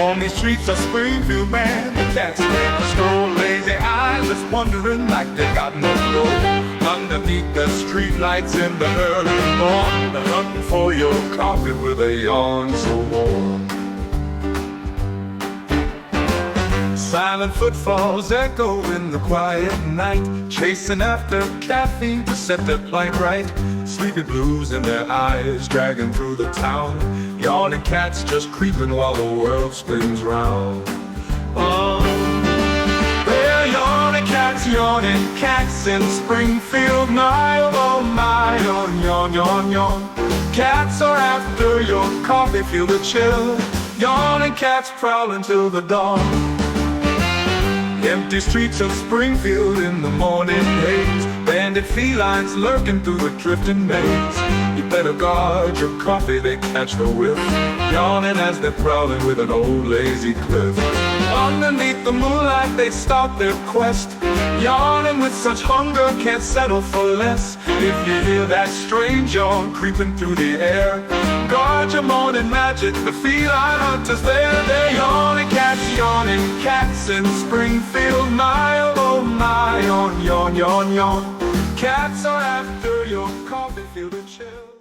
On these streets of Springfield, man, the cats stroll lazy eyes, just wondering like they got no flow. Underneath the streetlights in the early morning, they're hunting for your coffee with a yawn so warm. Silent footfalls echo in the quiet night, chasing after caffeine to set their plight right. Sleepy blues in their eyes, dragging through the town. Yawning cats just creeping while the world spins round. Oh, they're yawning cats in Springfield. My, oh my, yawn, yawn, yawn, yawn. Cats are after your coffee, feel the chill. Yawning cats prowling till the dawn. Empty streets of Springfield in the morning haze, bandit felines lurking through the drifting maze. You better guard your coffee, they catch the whiff, yawning as they're prowling with an old lazy cliff. Underneath the moonlight they start their quest, yawning with such hunger can't settle for less. If you hear that strange yawn creeping through the air, guard your morning magic, the feline hunters there. They're yawning cats in Springfield. My, oh my, yawn, yawn, yawn, yawn. Cats are after your coffee, feel the chill.